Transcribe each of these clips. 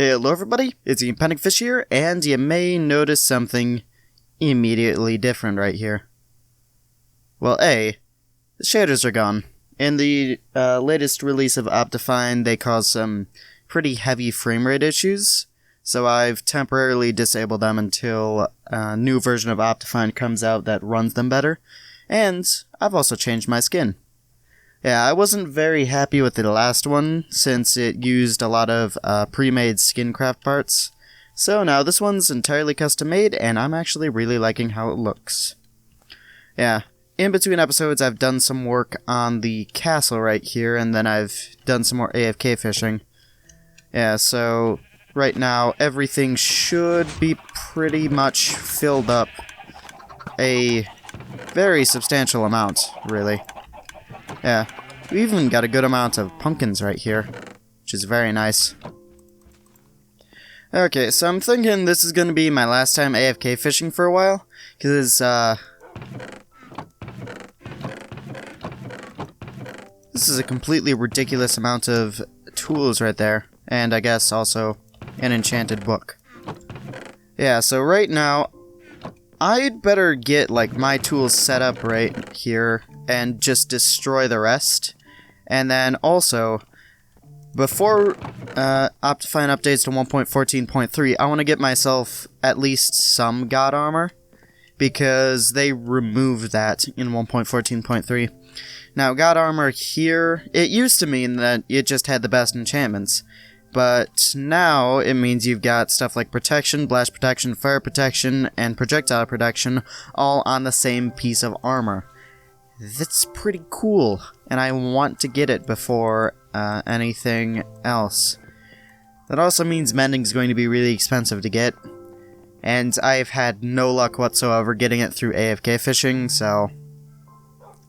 Hello everybody, it's Enchantments Fish here, and you may notice something immediately different right here. Well, the shaders are gone. In the latest release of Optifine, they caused some pretty heavy frame rate issues, so I've temporarily disabled them until a new version of Optifine comes out that runs them better, and I've also changed my skin. Yeah, I wasn't very happy with the last one, since it used a lot of pre-made skin craft parts. So now this one's entirely custom made, and I'm actually really liking how it looks. Yeah, in between episodes I've done some work on the castle right here, and then I've done some more AFK fishing. Yeah, so right now everything should be pretty much filled up. A very substantial amount, really. Yeah, we even got a good amount of pumpkins right here, which is very nice. Okay, so I'm thinking this is going to be my last time AFK fishing for a while, because, this is a completely ridiculous amount of tools right there, and I guess also an enchanted book. Yeah, so right now, I'd better get, like, my tools set up right here and just destroy the rest. And then also, before Optifine updates to 1.14.3, I want to get myself at least some god armor, because they removed that in 1.14.3. Now, god armor here, it used to mean that it just had the best enchantments. But now it means you've got stuff like protection, blast protection, fire protection, and projectile protection all on the same piece of armor. That's pretty cool, and I want to get it before anything else. That also means mending is going to be really expensive to get, and I've had no luck whatsoever getting it through AFK fishing, so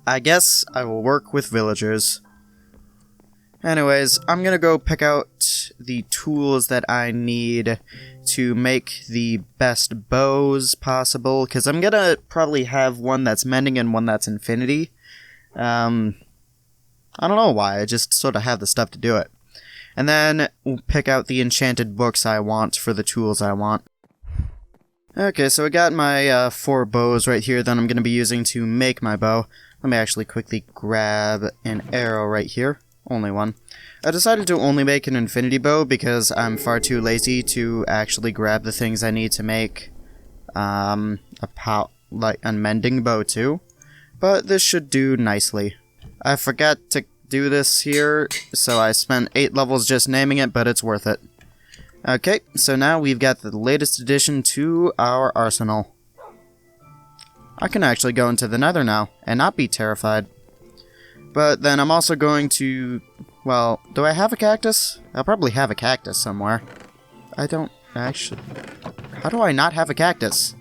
I guess I will work with villagers. Anyways, I'm gonna go pick out the tools that I need to make the best bows possible, because I'm gonna probably have one that's mending and one that's infinity. I don't know why, I just sort of have the stuff to do it. And then we'll pick out the enchanted books I want for the tools I want. Okay, so I got my 4 bows right here that I'm gonna be using to make my bow. Let me actually quickly grab an arrow right here. Only one. I decided to only make an infinity bow because I'm far too lazy to actually grab the things I need to make a mending bow too. But this should do nicely. I forgot to do this here, so I spent 8 levels just naming it, but it's worth it. Okay, so now we've got the latest addition to our arsenal. I can actually go into the nether now and not be terrified. But then I'm also going to, well, do I have a cactus? I'll probably have a cactus somewhere. I don't actually. How do I not have a cactus?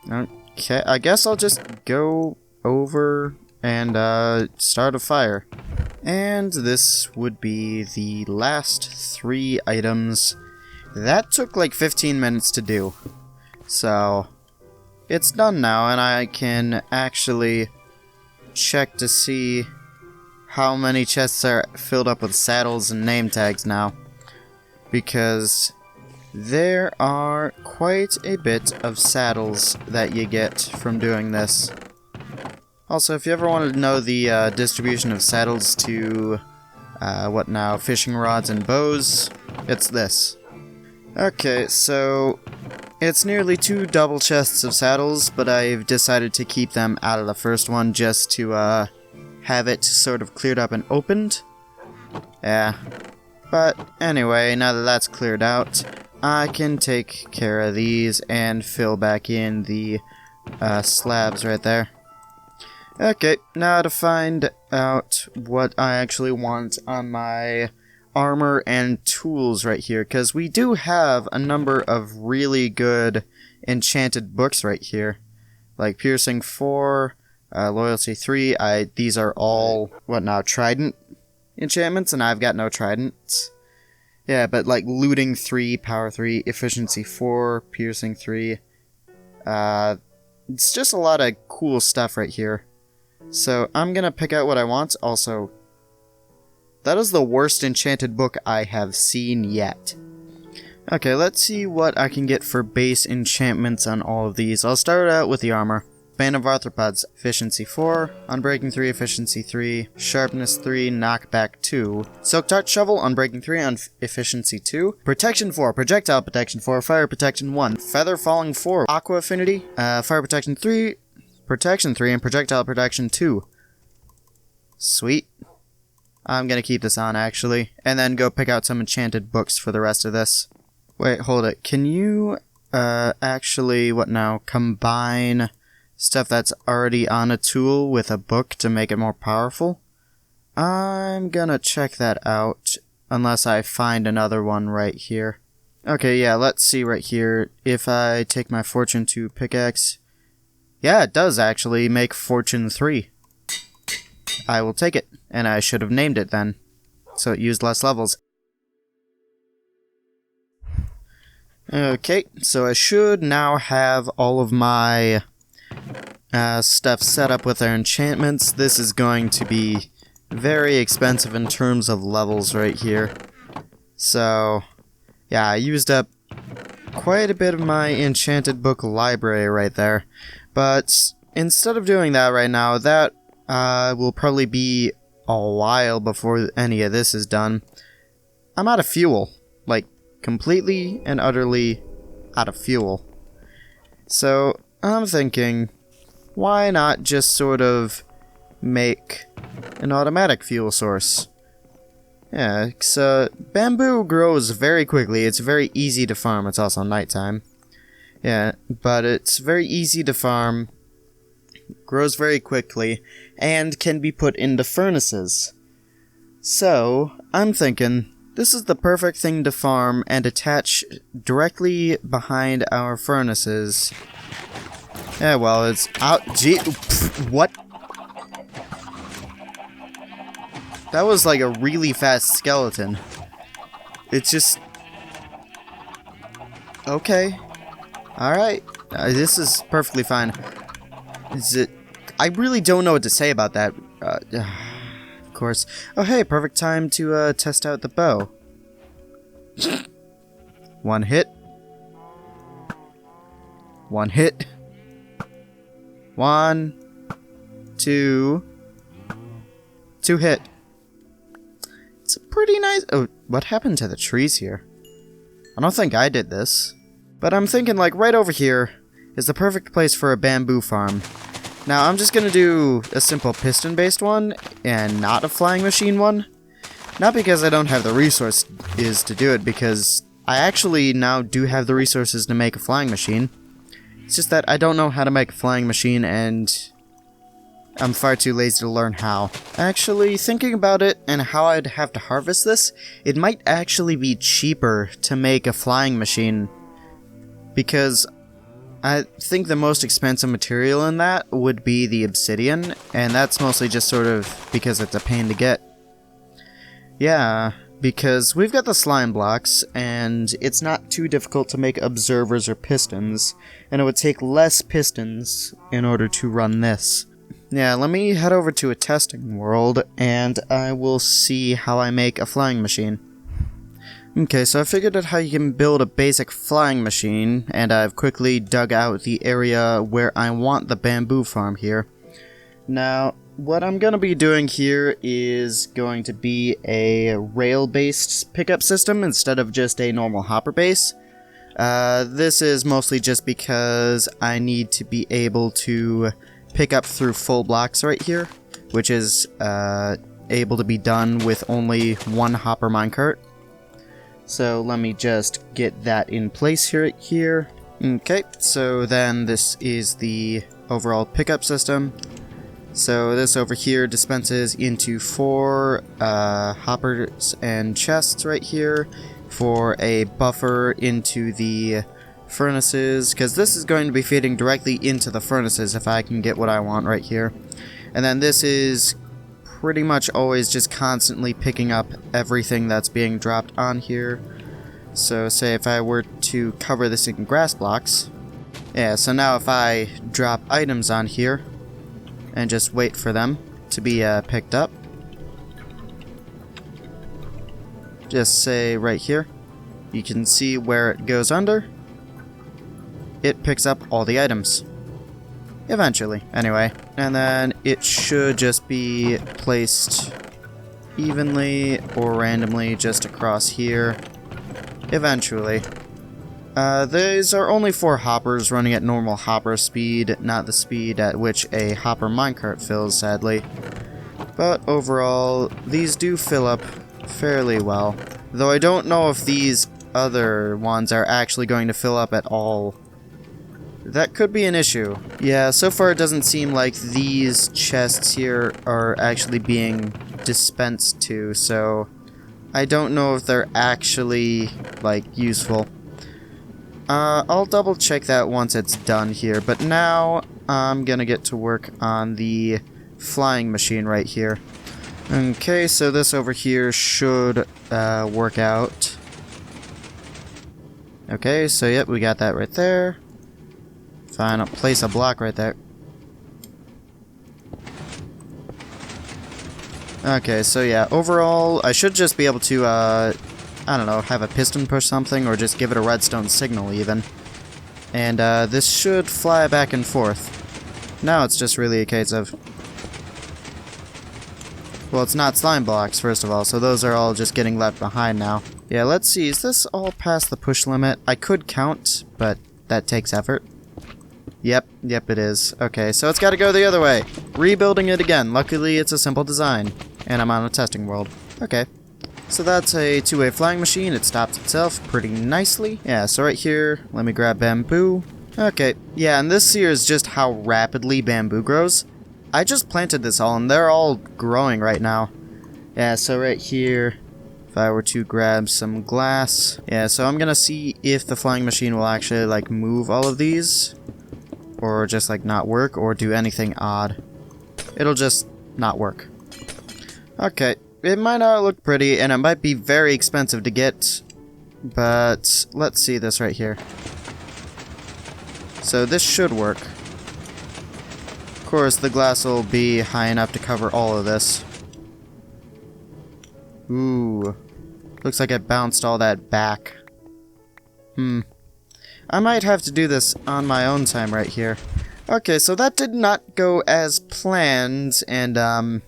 Okay, I guess I'll just go over and start a fire. And this would be the last 3 items. That took like 15 minutes to do. So, it's done now, and I can actually check to see how many chests are filled up with saddles and name tags now, because there are quite a bit of saddles that you get from doing this. Also, if you ever wanted to know the distribution of saddles to fishing rods and bows, it's this. Okay, so it's nearly 2 double chests of saddles, but I've decided to keep them out of the first one just to have it sort of cleared up and opened. Yeah. But anyway, now that that's cleared out, I can take care of these and fill back in the slabs right there. Okay, now to find out what I actually want on my armor and tools right here, because we do have a number of really good enchanted books right here, like Piercing 4, Loyalty 3. These are all Trident enchantments, and I've got no tridents. Yeah, but like Looting 3, Power 3, Efficiency 4, Piercing 3. It's just a lot of cool stuff right here. So I'm gonna pick out what I want. Also, That is the worst enchanted book I have seen yet. Okay, let's see what I can get for base enchantments on all of these. I'll start out with the armor. Band of Arthropods, efficiency 4, unbreaking 3, efficiency 3, sharpness 3, knockback 2, silk touch shovel, unbreaking 3, efficiency 2, protection 4, projectile protection 4, fire protection 1, feather falling 4, aqua affinity, fire protection 3, protection 3, and projectile protection 2. Sweet. I'm gonna keep this on, actually, and then go pick out some enchanted books for the rest of this. Wait, hold it. Can you, actually, what now, combine stuff that's already on a tool with a book to make it more powerful? I'm gonna check that out, unless I find another one right here. Okay, yeah, let's see right here. If I take my Fortune 2 pickaxe, yeah, it does actually make Fortune 3. I will take it, and I should have named it then, so it used less levels. Okay, so I should now have all of my stuff set up with our enchantments. This is going to be very expensive in terms of levels right here. So, yeah, I used up quite a bit of my enchanted book library right there. But instead of doing that right now, that will probably be a while before any of this is done. I'm out of fuel. Like, completely and utterly out of fuel. So, I'm thinking, why not just sort of make an automatic fuel source? Yeah, so bamboo grows very quickly. It's very easy to farm. It's also nighttime. Yeah, but it's very easy to farm, grows very quickly, and can be put into furnaces. So, I'm thinking, this is the perfect thing to farm and attach directly behind our furnaces. Yeah, well, it's out. Gee, what? That was like a really fast skeleton. It's just... Okay. Alright. This is perfectly fine. Is it... I really don't know what to say about that. Of course. Oh, hey, perfect time to test out the bow. One hit. One hit. 1, 2 hit. It's a pretty nice... Oh, what happened to the trees here? I don't think I did this. But I'm thinking, like, right over here is the perfect place for a bamboo farm. Now, I'm just gonna do a simple piston-based one, and not a flying machine one. Not because I don't have the resources to do it, because I actually now do have the resources to make a flying machine. It's just that I don't know how to make a flying machine, and I'm far too lazy to learn how. Actually, thinking about it and how I'd have to harvest this, it might actually be cheaper to make a flying machine, because I think the most expensive material in that would be the obsidian, and that's mostly just sort of because it's a pain to get. Yeah, because we've got the slime blocks, and it's not too difficult to make observers or pistons, and it would take less pistons in order to run this. Yeah, let me head over to a testing world, and I will see how I make a flying machine. Okay, so I figured out how you can build a basic flying machine, and I've quickly dug out the area where I want the bamboo farm here. Now, what I'm going to be doing here is going to be a rail-based pickup system instead of just a normal hopper base. This is mostly just because I need to be able to pick up through full blocks right here, which is able to be done with only one hopper minecart. So let me just get that in place here. Okay, so then this is the overall pickup system. So this over here dispenses into 4 hoppers and chests right here for a buffer into the furnaces, because this is going to be feeding directly into the furnaces if I can get what I want right here. And then this is pretty much always just constantly picking up everything that's being dropped on here. So say if I were to cover this in grass blocks, yeah, so now if I drop items on here and just wait for them to be picked up, just say right here. You can see where it goes under. It picks up all the items. Eventually, anyway. And then it should just be placed evenly or randomly just across here. Eventually. These are only 4 hoppers running at normal hopper speed, not the speed at which a hopper minecart fills, sadly. But overall, these do fill up fairly well. Though I don't know if these other ones are actually going to fill up at all. That could be an issue. Yeah, so far it doesn't seem like these chests here are actually being dispensed to, so I don't know if they're actually, like, useful. I'll double check that once it's done here, but now I'm gonna get to work on the flying machine right here. Okay, so this over here should work out. Okay, so yep, we got that right there. Fine, I'll place a block right there. Okay, so yeah, overall, I should just be able to, I don't know, have a piston push something, or just give it a redstone signal even. And this should fly back and forth. Now it's just really a case of... Well, it's not slime blocks, first of all, so those are all just getting left behind now. Yeah, let's see, is this all past the push limit? I could count, but that takes effort. Yep, it is. Okay, so it's gotta go the other way. Rebuilding it again. Luckily, it's a simple design. And I'm on a testing world. Okay. So that's a 2-way flying machine. It stops itself pretty nicely. Yeah, so right here, let me grab bamboo. Okay, yeah, and this here is just how rapidly bamboo grows. I just planted this all, and they're all growing right now. Yeah, so right here, if I were to grab some glass. Yeah, so I'm gonna see if the flying machine will actually, like, move all of these. Or just, like, not work, or do anything odd. It'll just not work. Okay, it might not look pretty, and it might be very expensive to get, but let's see this right here. So this should work. Of course, the glass will be high enough to cover all of this. Ooh. Looks like it bounced all that back. I might have to do this on my own time right here. Okay, so that did not go as planned, and,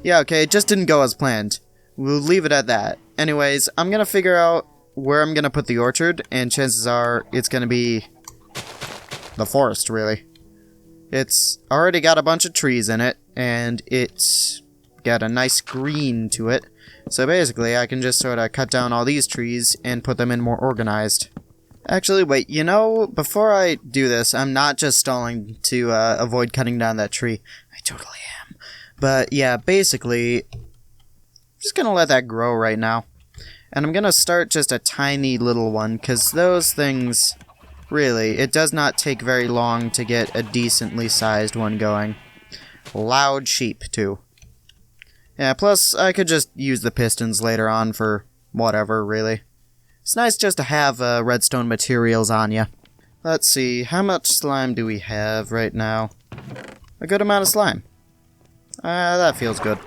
yeah, okay, it just didn't go as planned. We'll leave it at that. Anyways, I'm gonna figure out where I'm gonna put the orchard, and chances are it's gonna be the forest, really. It's already got a bunch of trees in it, and it's got a nice green to it. So basically, I can just sort of cut down all these trees and put them in more organized. Actually, wait, you know, before I do this, I'm not just stalling to avoid cutting down that tree. I totally am. But yeah, basically, I'm just gonna let that grow right now. And I'm gonna start just a tiny little one, because those things, really, it does not take very long to get a decently sized one going. Loud sheep, too. Yeah, plus, I could just use the pistons later on for whatever, really. It's nice just to have redstone materials on you. Let's see, how much slime do we have right now? A good amount of slime. That feels good.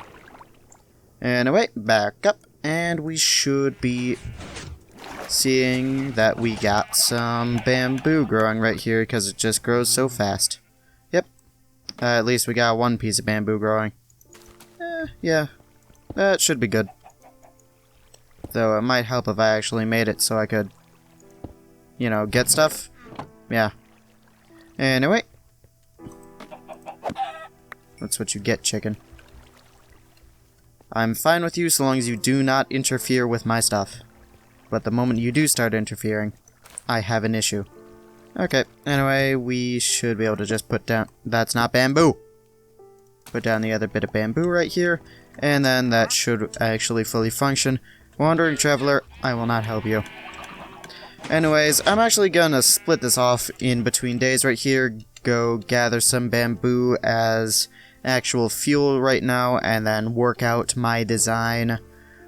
Anyway, back up, and we should be seeing that we got some bamboo growing right here because it just grows so fast. Yep. At least we got one piece of bamboo growing. Yeah. That should be good. Though it might help if I actually made it so I could, you know, get stuff. Yeah. Anyway. That's what you get, chicken. I'm fine with you so long as you do not interfere with my stuff. But the moment you do start interfering, I have an issue. Okay, anyway, we should be able to just put down... That's not bamboo! Put down the other bit of bamboo right here, and then that should actually fully function. Wandering Traveler, I will not help you. Anyways, I'm actually gonna split this off in between days right here, go gather some bamboo as actual fuel right now, and then work out my design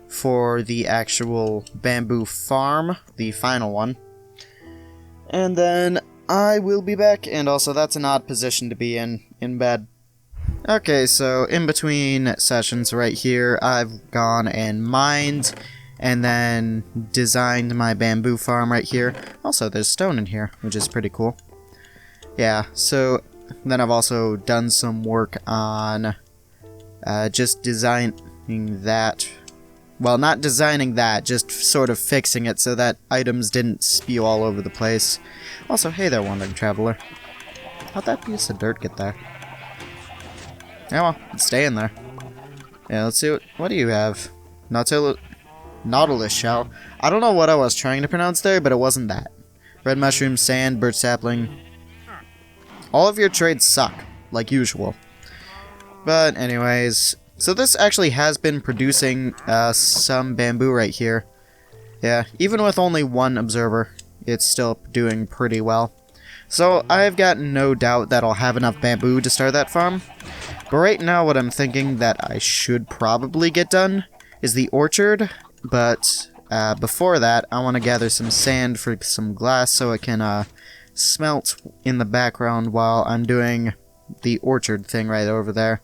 for the actual bamboo farm, the final one. And then I will be back, and also that's an odd position to be in bed. Okay, so in between sessions right here, I've gone and mined, and then designed my bamboo farm right here. Also, there's stone in here, which is pretty cool. Yeah, so then I've also done some work on just designing that. Well, not designing that, just sort of fixing it so that items didn't spew all over the place. Also, hey there, wandering traveler. How'd that piece of dirt get there? Yeah, well, it's staying there. Yeah, let's see what do you have? Nautilus shell. I don't know what I was trying to pronounce there, but it wasn't that. Red mushroom, sand, birch sapling. All of your trades suck, like usual. But anyways, so this actually has been producing some bamboo right here. Yeah, even with only one observer, it's still doing pretty well. So I've got no doubt that I'll have enough bamboo to start that farm. But right now what I'm thinking that I should probably get done is the orchard. But before that, I want to gather some sand for some glass so it can smelt in the background while I'm doing the orchard thing right over there.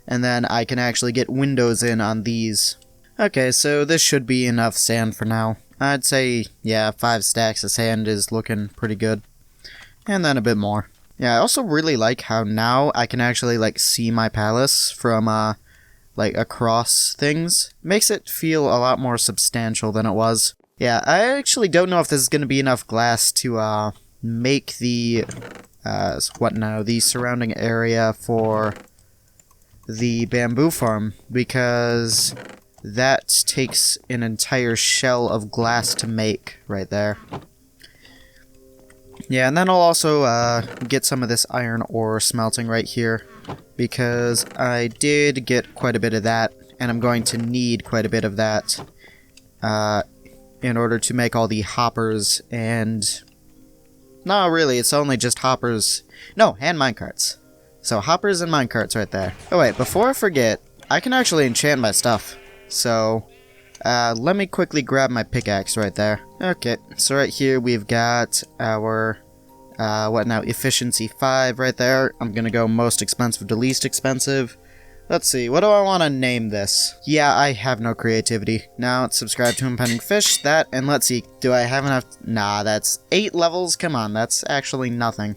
And then I can actually get windows in on these. Okay, so this should be enough sand for now. I'd say, yeah, 5 stacks of sand is looking pretty good. And then a bit more. Yeah, I also really like how now I can actually, like, see my palace from, like, across things. Makes it feel a lot more substantial than it was. Yeah, I actually don't know if this is going to be enough glass to, make the, the surrounding area for the bamboo farm, because that takes an entire shell of glass to make right there. Yeah, and then I'll also get some of this iron ore smelting right here, because I did get quite a bit of that, and I'm going to need quite a bit of that in order to make all the hoppers and... No, really, it's only just hoppers. No, and minecarts. So hoppers and minecarts right there. Oh wait, before I forget, I can actually enchant my stuff. So... let me quickly grab my pickaxe right there. Okay, so right here we've got our, efficiency 5 right there. I'm gonna go most expensive to least expensive. Let's see, what do I want to name this? Yeah, I have no creativity. Now, subscribe to Impending Fish, that, and let's see, do I have enough? Nah, that's 8 levels, come on, that's actually nothing.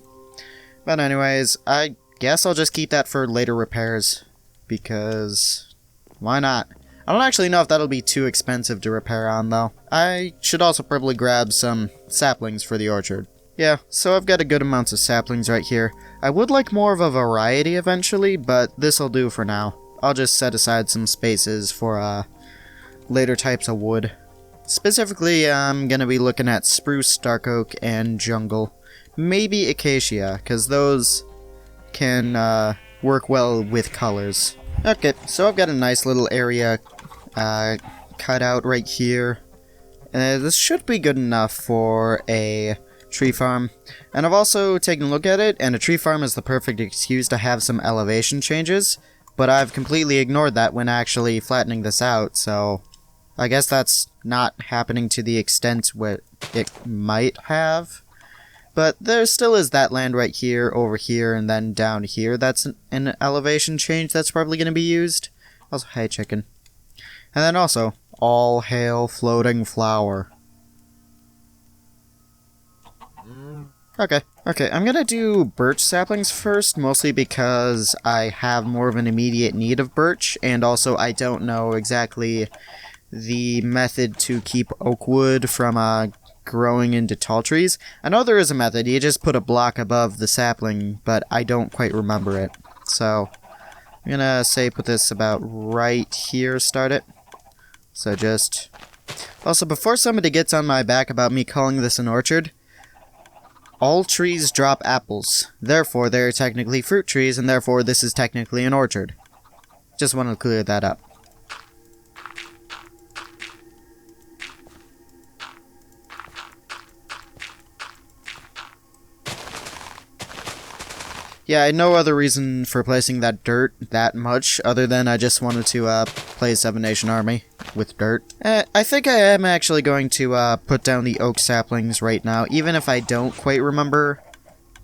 But anyways, I guess I'll just keep that for later repairs, because why not? I don't actually know if that'll be too expensive to repair on, though. I should also probably grab some saplings for the orchard. Yeah, so I've got a good amount of saplings right here. I would like more of a variety eventually, but this'll do for now. I'll just set aside some spaces for later types of wood. Specifically, I'm gonna be looking at spruce, dark oak, and jungle. Maybe acacia, because those can work well with colors. Okay, so I've got a nice little area cut out right here. This should be good enough for a tree farm. And I've also taken a look at it, and a tree farm is the perfect excuse to have some elevation changes. But I've completely ignored that when actually flattening this out, so I guess that's not happening to the extent what it might have. But there still is that land right here, over here, and then down here. That's an elevation change that's probably going to be used. Also, hey chicken. And then also, all hail floating flower. Okay, I'm going to do birch saplings first, mostly because I have more of an immediate need of birch, and also I don't know exactly the method to keep oak wood from growing into tall trees. I know there is a method, you just put a block above the sapling, but I don't quite remember it. So, I'm gonna say put this about right here, start it. So just... Also, before somebody gets on my back about me calling this an orchard, all trees drop apples. Therefore, they're technically fruit trees, and therefore this is technically an orchard. Just want to clear that up. Yeah, I had no other reason for placing that dirt that much, other than I just wanted to play a 7-nation army with dirt. I think I am actually going to put down the oak saplings right now, even if I don't quite remember...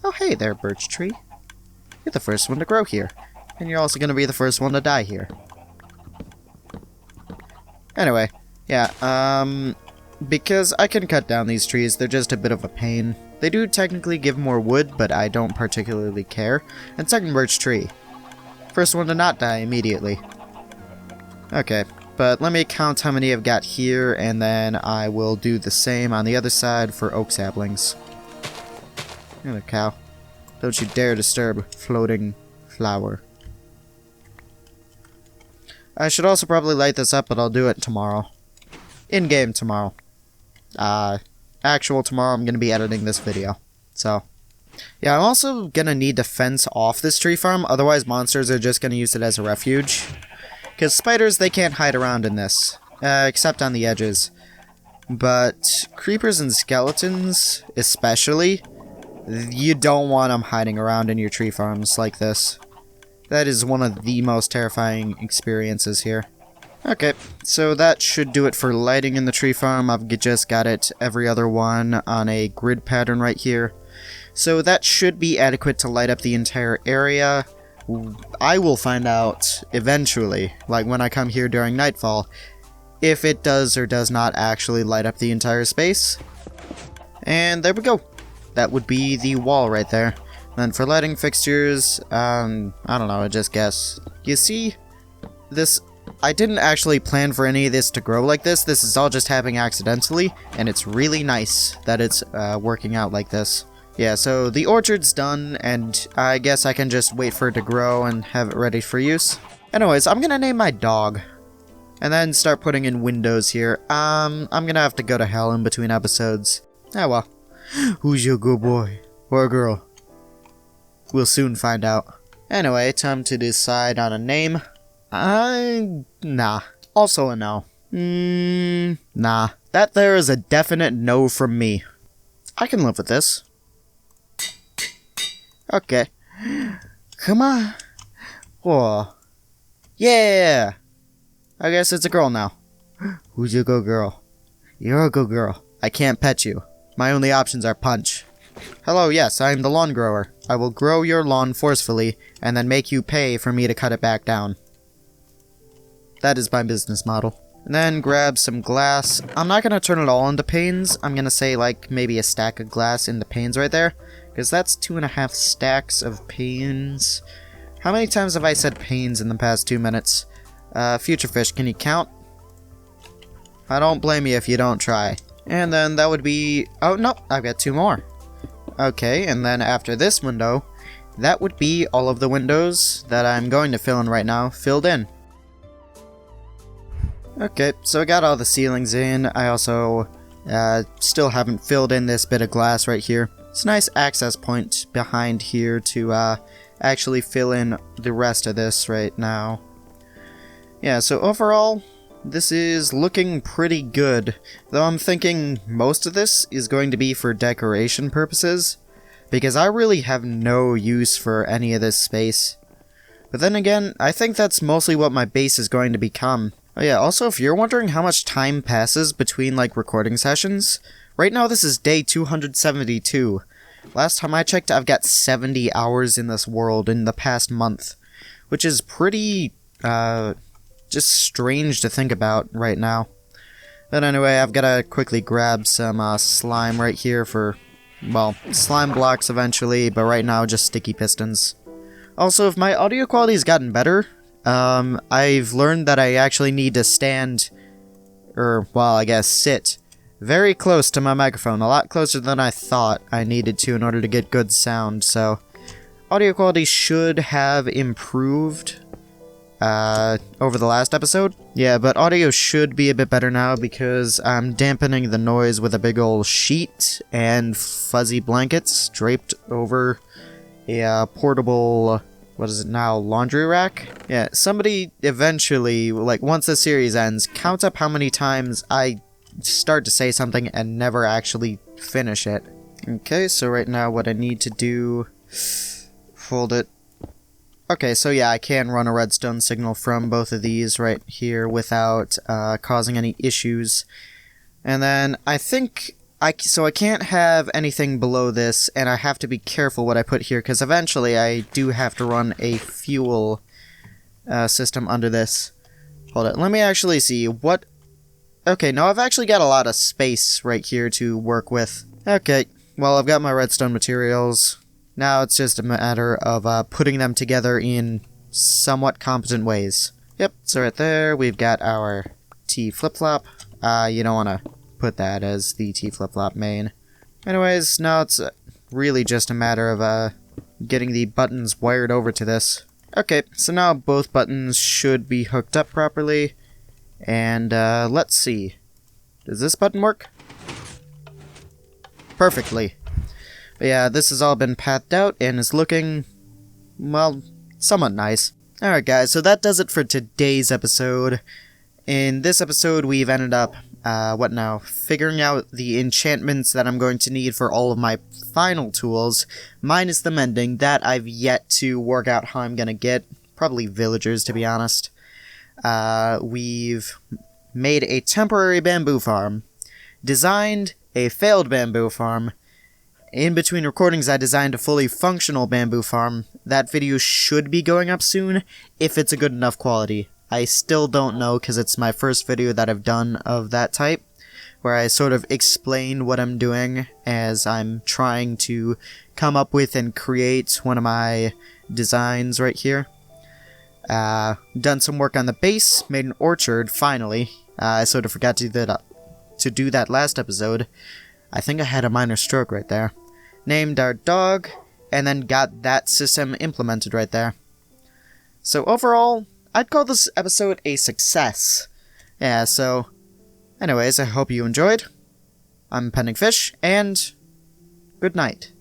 Oh hey there, birch tree. You're the first one to grow here. And you're also gonna be the first one to die here. Anyway, yeah, because I can cut down these trees, they're just a bit of a pain. They do technically give more wood, but I don't particularly care. And second birch tree. First one to not die immediately. Okay, but let me count how many I've got here, and then I will do the same on the other side for oak saplings. Here, the cow. Don't you dare disturb floating flower. I should also probably light this up, but I'll do it tomorrow. In-game tomorrow. Actual tomorrow, I'm going to be editing this video. So, yeah, I'm also going to need to fence off this tree farm, otherwise monsters are just going to use it as a refuge. Because spiders, they can't hide around in this, except on the edges. But creepers and skeletons, especially, you don't want them hiding around in your tree farms like this. That is one of the most terrifying experiences here. Okay, so that should do it for lighting in the tree farm. I've just got it every other one on a grid pattern right here. So that should be adequate to light up the entire area. I will find out eventually, like when I come here during nightfall, if it does or does not actually light up the entire space. And there we go. That would be the wall right there. And for lighting fixtures, I don't know, I just guess. You see, this, I didn't actually plan for any of this to grow like this. This is all just happening accidentally, and it's really nice that it's working out like this. Yeah, so the orchard's done, and I guess I can just wait for it to grow and have it ready for use. Anyways, I'm gonna name my dog, and then start putting in windows here. I'm gonna have to go to hell in between episodes. Oh well. Who's your good boy? Or girl? We'll soon find out. Anyway, time to decide on a name. Nah. Also a no. Nah. That there is a definite no from me. I can live with this. Okay. Come on. Whoa. Yeah! I guess it's a girl now. Who's your good girl? You're a good girl. I can't pet you. My only options are punch. Hello, yes, I am the lawn grower. I will grow your lawn forcefully, and then make you pay for me to cut it back down. That is my business model. And then grab some glass. I'm not going to turn it all into panes. I'm going to say, like, maybe a stack of glass into panes right there. Because that's 2.5 stacks of panes. How many times have I said panes in the past 2 minutes? Future fish, can you count? I don't blame you if you don't try. And then that would be... oh, no, I've got 2 more. Okay, and then after this window, that would be all of the windows that I'm going to fill in right now, filled in. Okay, so I got all the ceilings in. I also still haven't filled in this bit of glass right here. It's a nice access point behind here to actually fill in the rest of this right now. Yeah, so overall, this is looking pretty good, though I'm thinking most of this is going to be for decoration purposes, because I really have no use for any of this space. But then again, I think that's mostly what my base is going to become. Oh yeah, also if you're wondering how much time passes between like recording sessions, right now this is day 272. Last time I checked, I've got 70 hours in this world in the past month, which is pretty, just strange to think about right now. But anyway, I've got to quickly grab some slime right here for, well, slime blocks eventually, but right now just sticky pistons. Also, if my audio quality's gotten better, I've learned that I actually need to stand, or, well, I guess sit, very close to my microphone, a lot closer than I thought I needed to in order to get good sound, so audio quality should have improved over the last episode. Yeah, but audio should be a bit better now because I'm dampening the noise with a big old sheet and fuzzy blankets draped over a portable, what is it now, laundry rack? Yeah, somebody eventually, like once the series ends, count up how many times I start to say something and never actually finish it. Okay, so right now what I need to do, hold it. Okay, so yeah, I can run a redstone signal from both of these right here without causing any issues. And then I think So I can't have anything below this, and I have to be careful what I put here, because eventually I do have to run a fuel system under this. Hold it, let me actually see what... Okay, no, I've actually got a lot of space right here to work with. Okay, well, I've got my redstone materials. Now it's just a matter of putting them together in somewhat competent ways. Yep, so right there, we've got our T flip-flop. You don't want to put that as the T flip-flop main. Anyways, now it's really just a matter of getting the buttons wired over to this. Okay, so now both buttons should be hooked up properly. And let's see. Does this button work? Perfectly. But yeah, this has all been pathed out and is looking, well, somewhat nice. Alright guys, so that does it for today's episode. In this episode, we've ended up, figuring out the enchantments that I'm going to need for all of my final tools, minus the mending. That I've yet to work out how I'm gonna get. Probably villagers, to be honest. We've made a temporary bamboo farm, designed a failed bamboo farm. In between recordings, I designed a fully functional bamboo farm. That video should be going up soon, if it's a good enough quality. I still don't know, because it's my first video that I've done of that type, where I sort of explain what I'm doing as I'm trying to come up with and create one of my designs right here. Done some work on the base, made an orchard, finally. I sort of forgot to do that last episode. I think I had a minor stroke right there. Named our dog, and then got that system implemented right there. So overall, I'd call this episode a success. Yeah, so anyways, I hope you enjoyed. I'm Pending Fish, and good night.